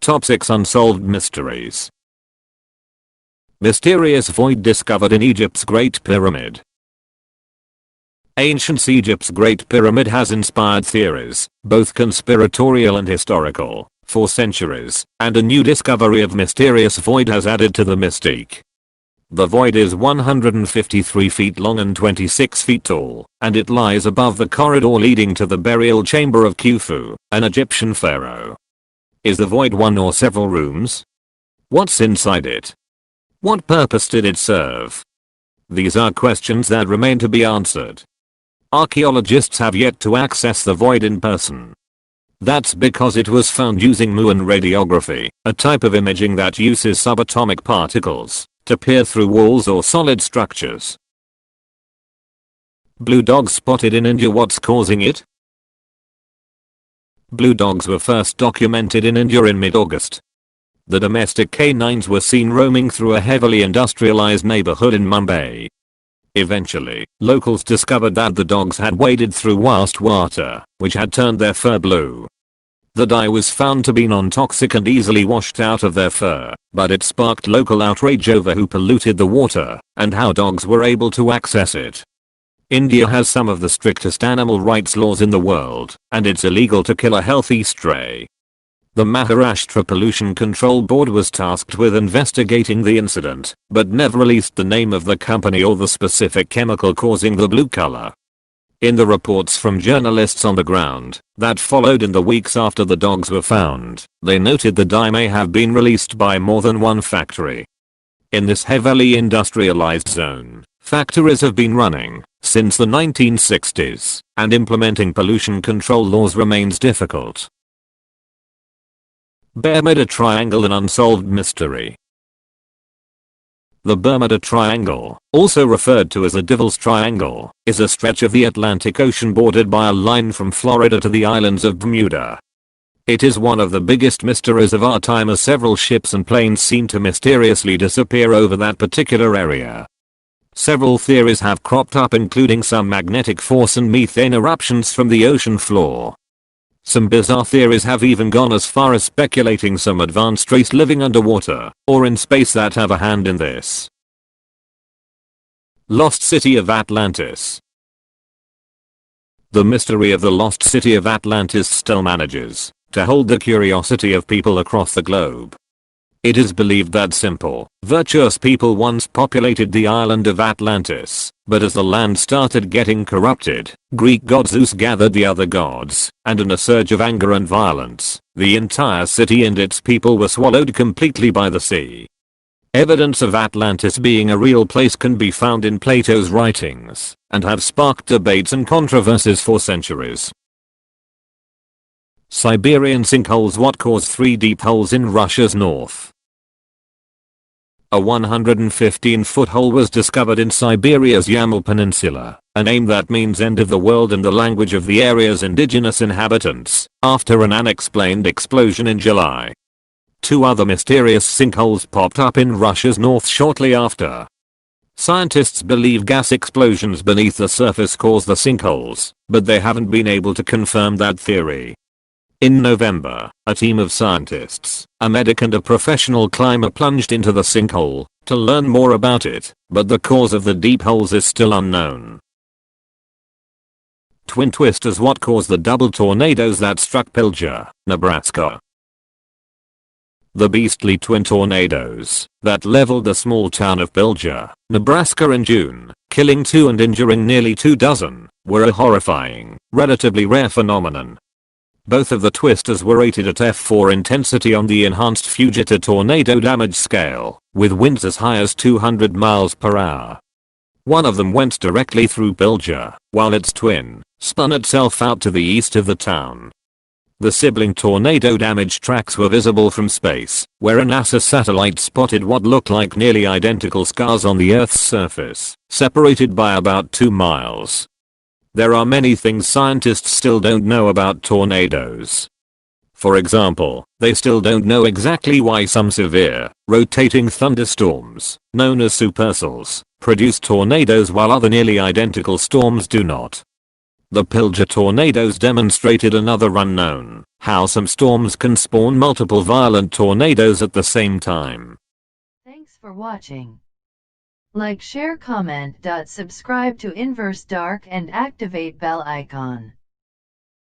Top 6 Unsolved Mysteries. Mysterious void discovered in Egypt's Great Pyramid. Ancient Egypt's Great Pyramid has inspired theories, both conspiratorial and historical, for centuries, and a new discovery of mysterious void has added to the mystique. The void is 153 feet long and 26 feet tall, and it lies above the corridor leading to the burial chamber of Khufu, an Egyptian pharaoh. Is the void one or several rooms? What's inside it? What purpose did it serve? These are questions that remain to be answered. Archaeologists have yet to access the void in person. That's because it was found using muon radiography, a type of imaging that uses subatomic particles to peer through walls or solid structures. Blue dogs spotted in India. What's causing it? Blue dogs were first documented in India in mid-August. The domestic canines were seen roaming through a heavily industrialized neighborhood in Mumbai. Eventually, locals discovered that the dogs had waded through vast water, which had turned their fur blue. The dye was found to be non-toxic and easily washed out of their fur, but it sparked local outrage over who polluted the water and how dogs were able to access it. India has some of the strictest animal rights laws in the world, and it's illegal to kill a healthy stray. The Maharashtra Pollution Control Board was tasked with investigating the incident, but never released the name of the company or the specific chemical causing the blue color. In the reports from journalists on the ground that followed in the weeks after the dogs were found, they noted the dye may have been released by more than one factory. In this heavily industrialized zone, factories have been running since the 1960s, and implementing pollution control laws remains difficult. Bermuda Triangle, an unsolved mystery. The Bermuda Triangle, also referred to as the Devil's Triangle, is a stretch of the Atlantic Ocean bordered by a line from Florida to the islands of Bermuda. It is one of the biggest mysteries of our time, as several ships and planes seem to mysteriously disappear over that particular area. Several theories have cropped up, including some magnetic force and methane eruptions from the ocean floor. Some bizarre theories have even gone as far as speculating some advanced race living underwater or in space that have a hand in this. Lost City of Atlantis. The mystery of the lost city of Atlantis still manages to hold the curiosity of people across the globe. It is believed that simple, virtuous people once populated the island of Atlantis, but as the land started getting corrupted, Greek god Zeus gathered the other gods, and in a surge of anger and violence, the entire city and its people were swallowed completely by the sea. Evidence of Atlantis being a real place can be found in Plato's writings, and have sparked debates and controversies for centuries. Siberian sinkholes. What caused 3 deep holes in Russia's north? A 115-foot hole was discovered in Siberia's Yamal Peninsula, a name that means end of the world in the language of the area's indigenous inhabitants, after an unexplained explosion in July. 2 other mysterious sinkholes popped up in Russia's north shortly after. Scientists believe gas explosions beneath the surface cause the sinkholes, but they haven't been able to confirm that theory. In November, a team of scientists, a medic and a professional climber plunged into the sinkhole to learn more about it, but the cause of the deep holes is still unknown. Twin twisters. What caused the double tornadoes that struck Pilger, Nebraska? The beastly twin tornadoes that leveled the small town of Pilger, Nebraska in June, killing 2 and injuring nearly 2 dozen, were a horrifying, relatively rare phenomenon. Both of the twisters were rated at F4 intensity on the enhanced Fujita tornado damage scale, with winds as high as 200 miles per hour. One of them went directly through Pilger, while its twin spun itself out to the east of the town. The sibling tornado damage tracks were visible from space, where a NASA satellite spotted what looked like nearly identical scars on the Earth's surface, separated by about 2 miles. There are many things scientists still don't know about tornadoes. For example, they still don't know exactly why some severe, rotating thunderstorms, known as supercells, produce tornadoes while other nearly identical storms do not. The Pilger tornadoes demonstrated another unknown, How some storms can spawn multiple violent tornadoes at the same time. Thanks for watching. Like, share, comment. Subscribe to Inverse Dark and activate bell icon.